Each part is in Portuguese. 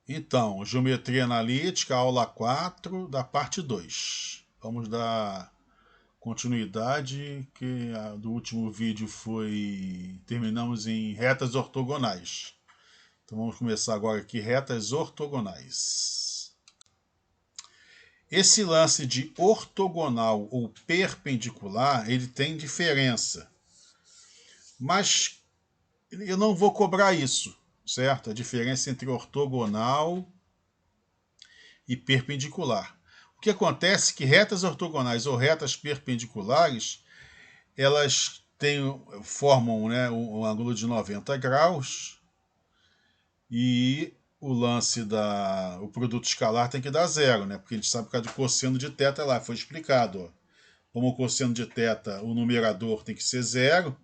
Então, Geometria Analítica, aula 4 da parte 2. Vamos dar continuidade, que do último vídeo foi... Terminamos em retas ortogonais. Então vamos começar agora aqui, retas ortogonais. Esse lance de ortogonal ou perpendicular, ele tem diferença. Mas eu não vou cobrar isso, certo? A diferença entre ortogonal e perpendicular. O que acontece é que retas ortogonais ou retas perpendiculares, elas formam, né, um ângulo de 90 graus e o lance o produto escalar tem que dar zero, né? Porque a gente sabe que o cosseno de θ lá foi explicado. Ó. Como o cosseno de θ, o numerador tem que ser zero,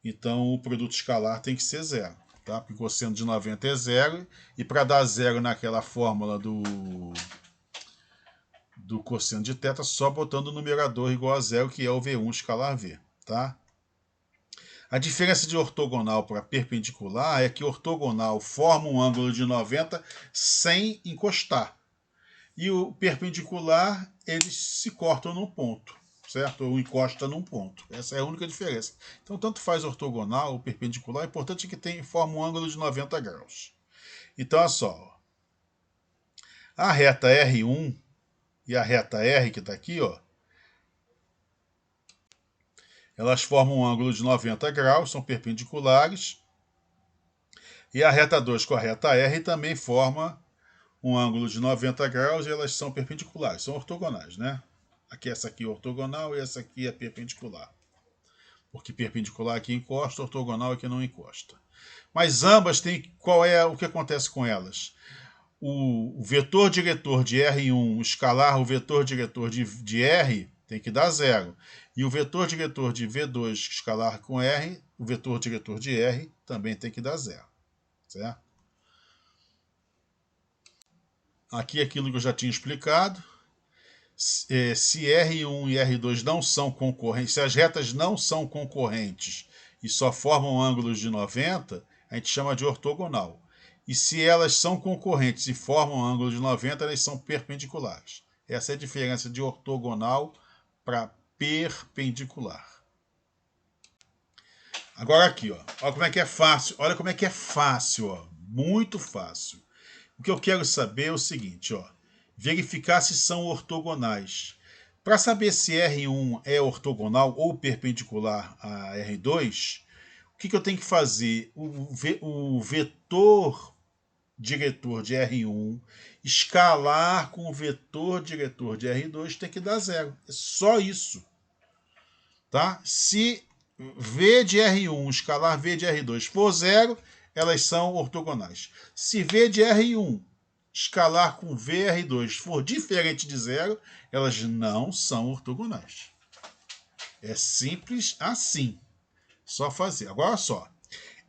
então o produto escalar tem que ser zero. Tá? Porque o cosseno de 90 é zero, e para dar zero naquela fórmula do cosseno de θ, só botando o numerador igual a zero, que é o V1 escalar V. Tá? A diferença de ortogonal para perpendicular é que ortogonal forma um ângulo de 90 sem encostar. E o perpendicular, eles se cortam num ponto, certo? Ou encosta num ponto. Essa é a única diferença. Então, tanto faz ortogonal ou perpendicular, o importante é que forma um ângulo de 90 graus. Então, olha só. A reta R1 e a reta R, que está aqui, ó, elas formam um ângulo de 90 graus, são perpendiculares. E a reta 2 com a reta R também forma um ângulo de 90 graus e elas são perpendiculares, são ortogonais, né? Aqui essa aqui é ortogonal e essa aqui é perpendicular. Porque perpendicular aqui encosta, ortogonal aqui não encosta. Mas ambas têm... Qual é o que acontece com elas? O vetor diretor de R1 escalar o vetor diretor de R tem que dar zero. E o vetor diretor de V2 escalar com R, o vetor diretor de R também tem que dar zero. Certo? Aqui aquilo que eu já tinha explicado. Se R1 e R2 não são concorrentes, se as retas não são concorrentes e só formam ângulos de 90, a gente chama de ortogonal. E se elas são concorrentes e formam ângulos de 90, elas são perpendiculares. Essa é a diferença de ortogonal para perpendicular. Agora aqui, ó. Olha como é que é fácil. Olha como é que é fácil, ó. Muito fácil. O que eu quero saber é o seguinte, ó. Verificar se são ortogonais. Para saber se R1 é ortogonal ou perpendicular a R2, o que eu tenho que fazer? O vetor diretor de R1 escalar com o vetor diretor de R2 tem que dar zero. É só isso. Tá? Se V de R1 escalar V de R2 for zero, elas são ortogonais. Se V de R1 escalar com VR2 for diferente de zero, elas não são ortogonais. É simples assim. Só fazer. Agora só.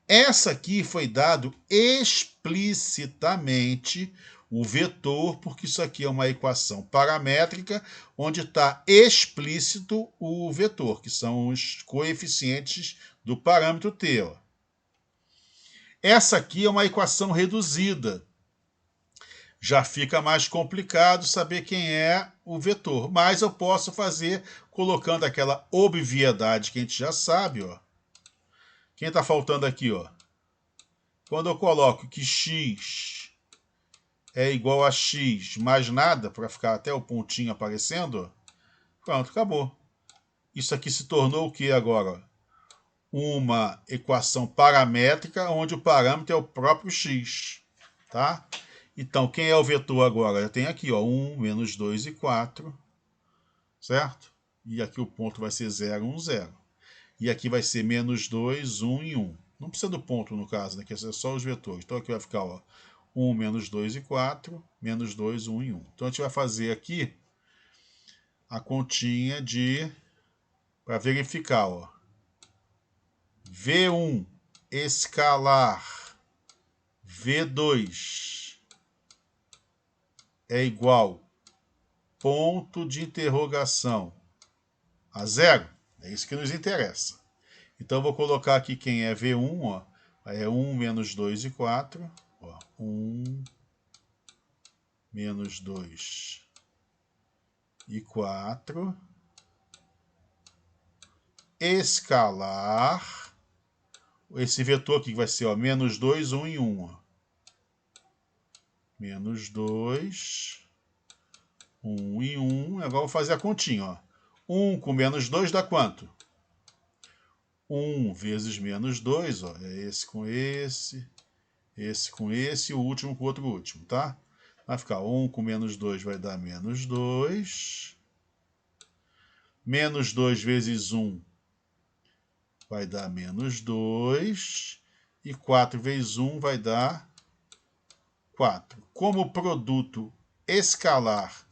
Essa aqui foi dado explicitamente o vetor, porque isso aqui é uma equação paramétrica, onde está explícito o vetor, que são os coeficientes do parâmetro t. Ó. Essa aqui é uma equação reduzida. Já fica mais complicado saber quem é o vetor. Mas eu posso fazer colocando aquela obviedade que a gente já sabe. Ó. Quem está faltando aqui? Ó? Quando eu coloco que x é igual a x mais nada, para ficar até o pontinho aparecendo, ó, pronto, acabou. Isso aqui se tornou o que agora? Uma equação paramétrica onde o parâmetro é o próprio x. Tá? Então, quem é o vetor agora? Eu tenho aqui, ó, 1, menos 2 e 4, certo? E aqui o ponto vai ser 0, 1, 0. E aqui vai ser menos 2, 1 e 1. Não precisa do ponto, no caso, né? Que é só os vetores. Então, aqui vai ficar, ó, 1, menos 2 e 4, menos 2, 1 e 1. Então, a gente vai fazer aqui a continha para verificar, ó. V1 escalar V2 é igual ponto de interrogação a zero. É isso que nos interessa. Então, eu vou colocar aqui quem é V1, ó. É 1 menos 2 e 4. Ó, 1, menos 2 e 4, escalar, esse vetor aqui que vai ser, ó, menos 2, 1 e 1. Ó. Menos 2, 1 e 1. Agora eu vou fazer a continha. Ó. 1 com menos 2 dá quanto? 1 vezes menos 2, ó, é esse com esse com esse e o último com o outro último, tá? Vai ficar 1 com menos 2 vai dar menos 2. Menos 2 vezes 1 vai dar menos 2. E 4 vezes 1 vai dar 4. Como o produto escalar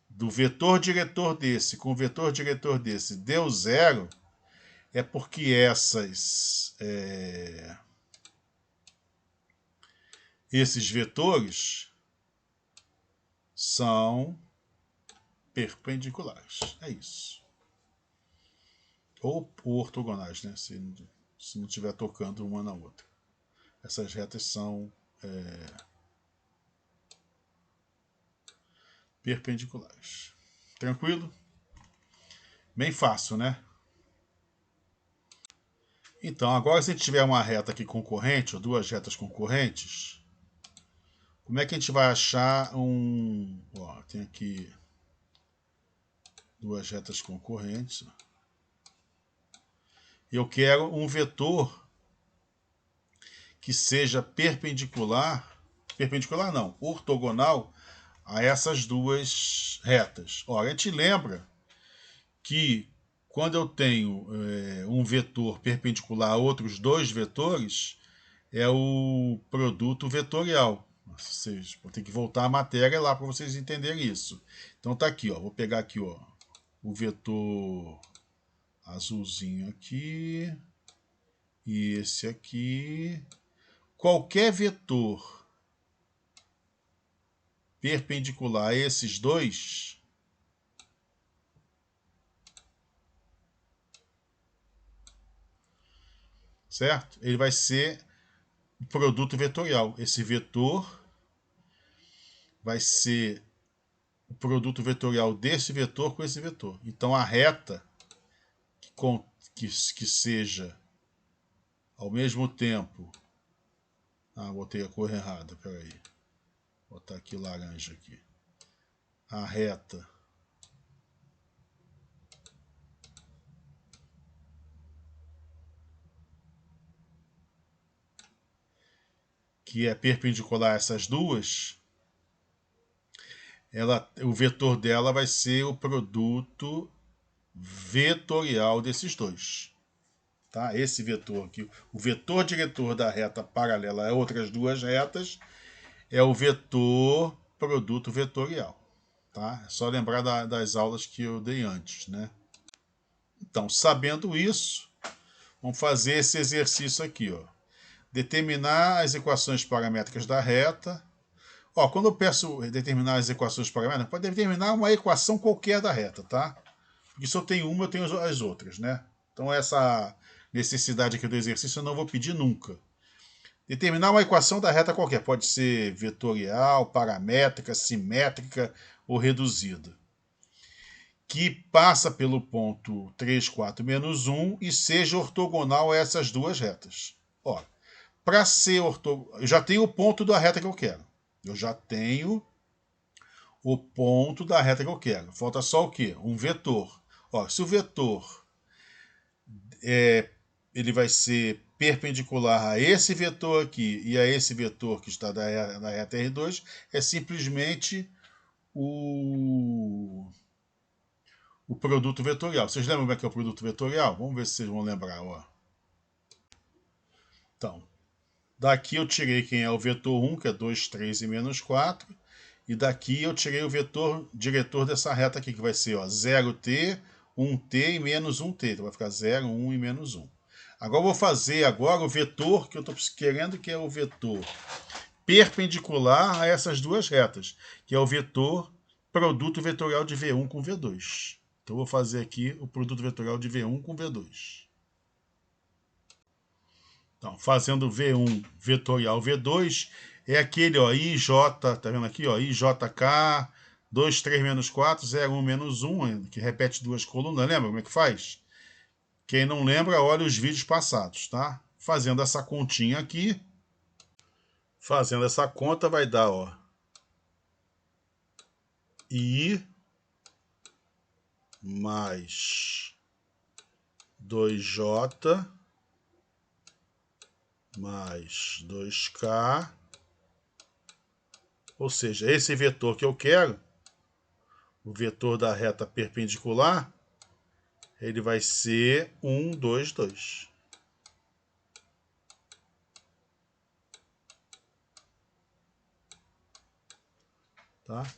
do vetor diretor desse com o vetor diretor desse deu 0, é porque esses vetores são perpendiculares. É isso. Ou ortogonais, né? Se não estiver tocando uma na outra. Essas retas são perpendiculares. Tranquilo? Bem fácil, né? Então, agora se a gente tiver uma reta aqui concorrente, ou duas retas concorrentes, como é que a gente vai achar um... Ó, tem aqui duas retas concorrentes. Eu quero um vetor que seja perpendicular não, ortogonal a essas duas retas. Ora, a gente lembra que quando eu tenho um vetor perpendicular a outros dois vetores, é o produto vetorial. Vocês vão ter que voltar a matéria lá para vocês entenderem isso. Então tá aqui, ó, vou pegar aqui, ó, o vetor azulzinho aqui e esse aqui. Qualquer vetor perpendicular a esses dois certo? Ele vai ser o produto vetorial. Esse vetor vai ser o produto vetorial desse vetor com esse vetor. Então a reta que seja ao mesmo tempo... Ah, botei a cor errada, peraí. Vou botar aqui laranja aqui. A reta que é perpendicular a essas duas, o vetor dela vai ser o produto vetorial desses dois. Tá? Esse vetor aqui, o vetor diretor da reta paralela a outras duas retas, é o vetor produto vetorial. Tá? É só lembrar das aulas que eu dei antes. Né? Então, sabendo isso, vamos fazer esse exercício aqui. Ó. Determinar as equações paramétricas da reta. Ó, quando eu peço determinar as equações paramétricas, pode determinar uma equação qualquer da reta, tá? Porque se eu tenho uma, eu tenho as outras, né? Então essa necessidade aqui do exercício eu não vou pedir nunca. Determinar uma equação da reta qualquer, pode ser vetorial, paramétrica, simétrica ou reduzida, que passa pelo ponto 3, 4, menos 1 e seja ortogonal a essas duas retas. Ora, para ser ortogonal, eu já tenho o ponto da reta que eu quero. Eu já tenho o ponto da reta que eu quero. Falta só o quê? Um vetor. Ora, se o vetor ele vai ser perpendicular a esse vetor aqui e a esse vetor que está na reta R2, é simplesmente o produto vetorial. Vocês lembram como é que é o produto vetorial? Vamos ver se vocês vão lembrar. Ó. Então, daqui eu tirei quem é o vetor 1, que é 2, 3 e menos 4. E daqui eu tirei o vetor diretor dessa reta aqui, que vai ser ó, 0t, 1t e menos 1t. Então vai ficar 0, 1 e menos 1. Agora eu vou fazer agora o vetor que eu estou querendo, que é o vetor perpendicular a essas duas retas, que é o vetor produto vetorial de V1 com V2. Então eu vou fazer aqui o produto vetorial de V1 com V2. Então, fazendo V1 vetorial V2, é aquele, ó, IJ, tá vendo aqui, ó, IJK 2, 3, menos 4, 0, 1, menos 1, que repete duas colunas. Lembra como é que faz? Quem não lembra, olha os vídeos passados, tá? Fazendo essa continha aqui, fazendo essa conta, vai dar, ó, I mais 2J mais 2K, ou seja, esse vetor que eu quero, o vetor da reta perpendicular, ele vai ser 1, 2, 2. Tá?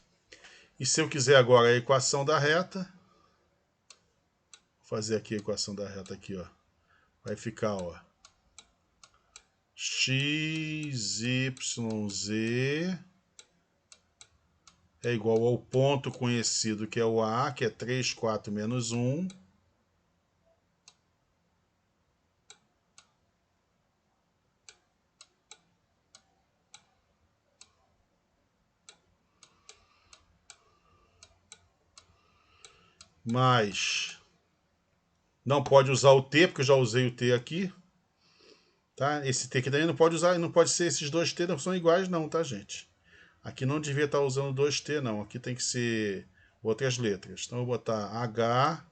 E se eu quiser agora a equação da reta, vou fazer aqui a equação da reta aqui, ó. Vai ficar, ó, x, y, z é igual ao ponto conhecido que é o A, que é 3, 4, menos 1. Mais, não pode usar o T, porque eu já usei o T aqui. Tá? Esse T aqui daí não pode usar, não pode ser esses dois T, não são iguais não, tá, gente? Aqui não devia estar usando 2T, não. Aqui tem que ser outras letras. Então eu vou botar H,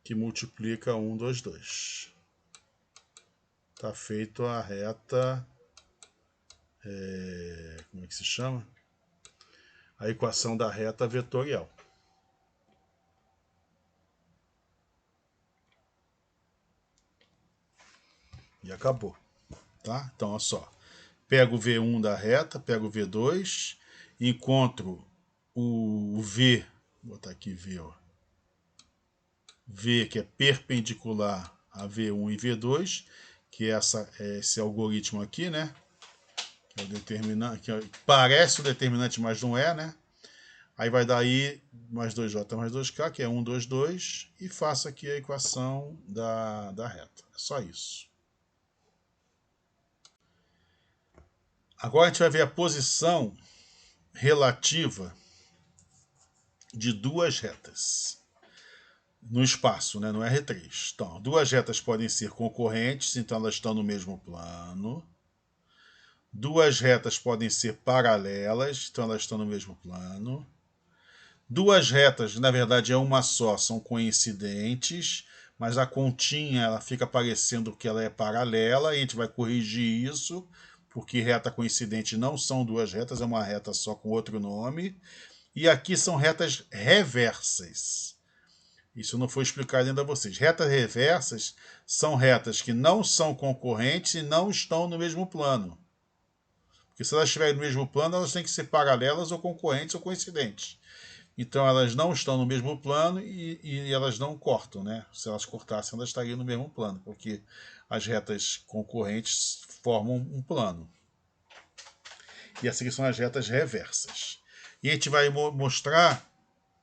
que multiplica 1, 2, 2. Tá feito a reta... como é que se chama? A equação da reta vetorial. E acabou. Tá? Então, olha só. Pego o V1 da reta, pego o V2, encontro o V, vou botar aqui V, ó. V que é perpendicular a V1 e V2, que é esse algoritmo aqui, né? Que é o determinante, que parece o determinante, mas não é, né? Aí vai dar I mais 2J mais 2K, que é 1, 2, 2, e faço aqui a equação da reta. É só isso. Agora a gente vai ver a posição relativa de duas retas no espaço, né, no R3. Então, duas retas podem ser concorrentes, então elas estão no mesmo plano. Duas retas podem ser paralelas, então elas estão no mesmo plano. Duas retas, na verdade é uma só, são coincidentes, mas a continha ela fica parecendo que ela é paralela, e a gente vai corrigir isso, porque reta coincidente não são duas retas, é uma reta só com outro nome. E aqui são retas reversas. Isso não foi explicado ainda a vocês. Retas reversas são retas que não são concorrentes e não estão no mesmo plano. Porque se elas estiverem no mesmo plano, elas têm que ser paralelas ou concorrentes ou coincidentes. Então elas não estão no mesmo plano e elas não cortam, né? Se elas cortassem, elas estariam no mesmo plano, porque as retas concorrentes formam um plano. E essas aqui são as retas reversas. E a gente vai mostrar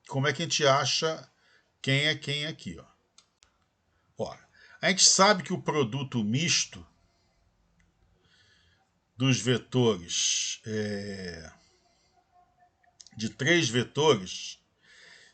como é que a gente acha quem é quem aqui, ó. Ora, a gente sabe que o produto misto dos vetores de três vetores,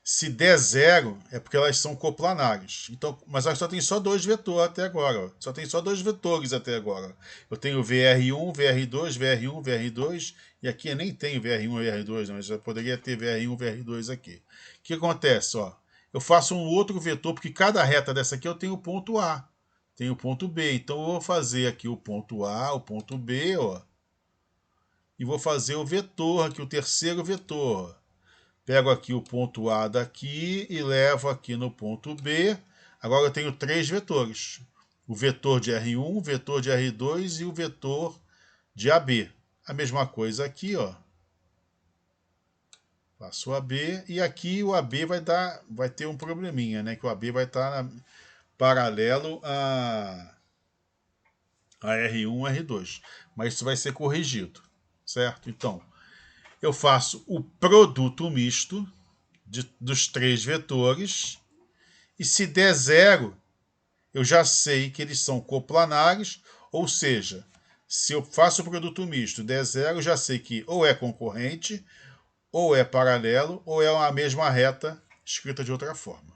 se der zero, é porque elas são coplanares. Então, mas só tem só dois vetores até agora. Ó. Só tem só dois vetores até agora. Eu tenho VR1, VR2, VR1, VR2, e aqui eu nem tenho VR1 e VR2, mas eu poderia ter VR1 e VR2 aqui. O que acontece? Ó? Eu faço um outro vetor, porque cada reta dessa aqui eu tenho o ponto A, tenho o ponto B. Então eu vou fazer aqui o ponto A, o ponto B, ó, e vou fazer o vetor aqui, o terceiro vetor. Pego aqui o ponto A daqui e levo aqui no ponto B. Agora eu tenho três vetores. O vetor de R1, o vetor de R2 e o vetor de AB. A mesma coisa aqui, ó. Faço o AB e aqui o AB vai ter um probleminha, né? Que o AB vai estar paralelo a R1 e R2. Mas isso vai ser corrigido, certo? Então, eu faço o produto misto dos três vetores, e se der zero, eu já sei que eles são coplanares, ou seja, se eu faço o produto misto e der zero, eu já sei que ou é concorrente, ou é paralelo, ou é a mesma reta escrita de outra forma.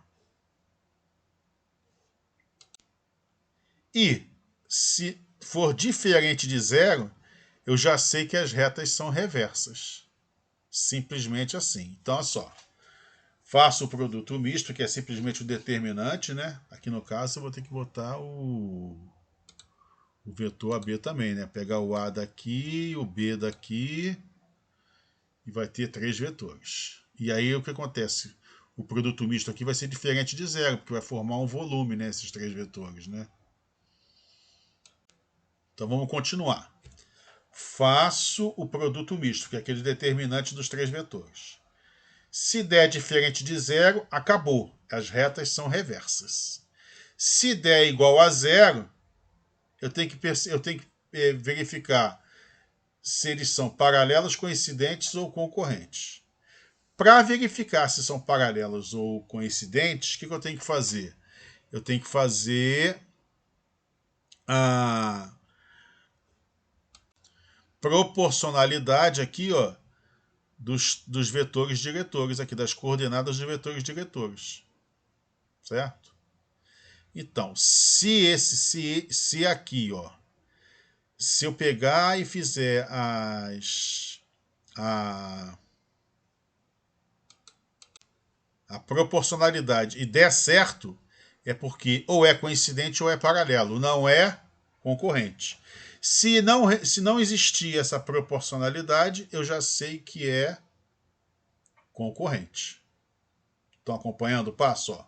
E se for diferente de zero, eu já sei que as retas são reversas. Simplesmente assim. Então, olha só. Faço o produto misto, que é simplesmente o determinante, né? Aqui no caso eu vou ter que botar o vetor AB também, né? Pegar o A daqui, o B daqui, e vai ter 3 vetores. E aí o que acontece? O produto misto aqui vai ser diferente de zero, porque vai formar um volume, né? Esses 3 vetores, né? Então vamos continuar. Faço o produto misto, que é aquele determinante dos 3 vetores. Se der diferente de zero, acabou. As retas são reversas. Se der igual a zero, eu tenho que verificar se eles são paralelos, coincidentes ou concorrentes. Para verificar se são paralelos ou coincidentes, o que eu tenho que fazer? Eu tenho que fazer a proporcionalidade aqui, ó, dos vetores diretores, aqui das coordenadas dos vetores diretores. Certo? Então, se aqui, ó, se eu pegar e fizer a proporcionalidade e der certo, é porque ou é coincidente ou é paralelo, não é concorrente. Se não existir essa proporcionalidade, eu já sei que é concorrente. Estão acompanhando o passo? Ó.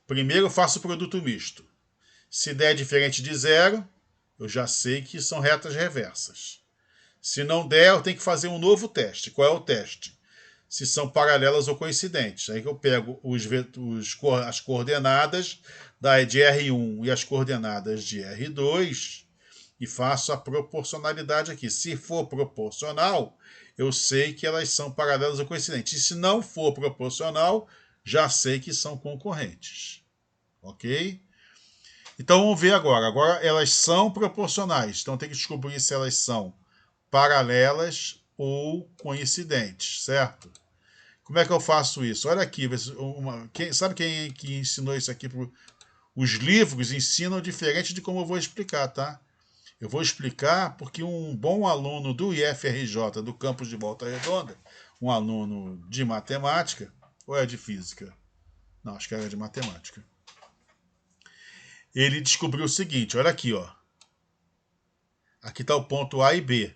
Primeiro eu faço o produto misto. Se der diferente de zero, eu já sei que são retas reversas. Se não der, eu tenho que fazer um novo teste. Qual é o teste? Se são paralelas ou coincidentes. Aí eu pego as coordenadas de R1 e as coordenadas de R2 e faço a proporcionalidade aqui. Se for proporcional, eu sei que elas são paralelas ou coincidentes. E se não for proporcional, já sei que são concorrentes. Ok? Então vamos ver agora. Agora elas são proporcionais. Então tem que descobrir se elas são paralelas ou coincidentes, certo? Como é que eu faço isso? Olha aqui, sabe quem que ensinou isso aqui? Os livros ensinam diferente de como eu vou explicar, tá? Eu vou explicar porque um bom aluno do IFRJ, do campus de Volta Redonda, um aluno de matemática, ou é de física? Não, acho que era de matemática. Ele descobriu o seguinte, olha aqui, ó. Aqui está o ponto A e B.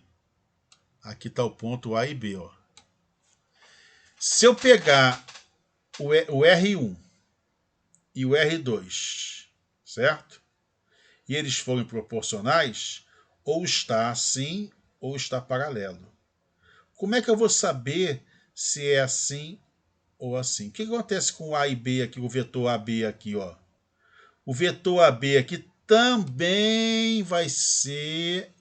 Aqui está o ponto A e B, ó. Se eu pegar o R1 e o R2, certo? E eles forem proporcionais, ou está assim, ou está paralelo. Como é que eu vou saber se é assim ou assim? O que acontece com o A e B aqui, o vetor AB aqui, ó? O vetor AB aqui também vai ser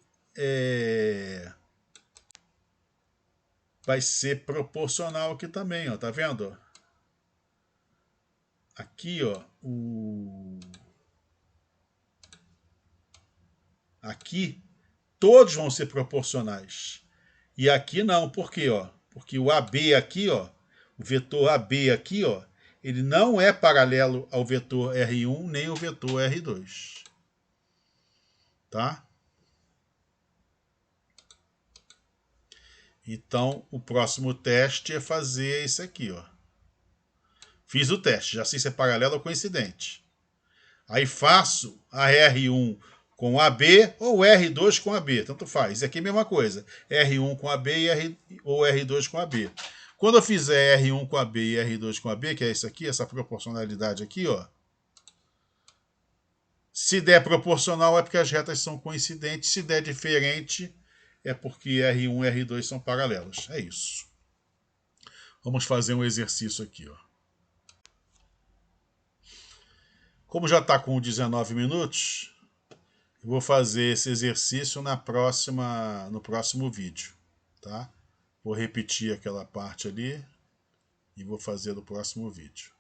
proporcional aqui também, ó, tá vendo? Aqui, ó, aqui todos vão ser proporcionais. E aqui não, por quê, ó? Porque o AB aqui, ó, o vetor AB aqui, ó, ele não é paralelo ao vetor R1 nem ao vetor R2. Tá? Então, o próximo teste é fazer esse aqui, ó. Fiz o teste, já sei se é paralelo ou coincidente. Aí faço a R1 com AB ou R2 com AB, tanto faz. Isso aqui é a mesma coisa. R1 com AB ou R2 com AB. Quando eu fizer R1 com AB e R2 com AB, que é isso aqui, essa proporcionalidade aqui, ó. Se der proporcional é porque as retas são coincidentes. Se der diferente é porque R1 e R2 são paralelos. É isso. Vamos fazer um exercício aqui, ó. Como já está com 19 minutos, eu vou fazer esse exercício no próximo vídeo, tá? Vou repetir aquela parte ali e vou fazer no próximo vídeo.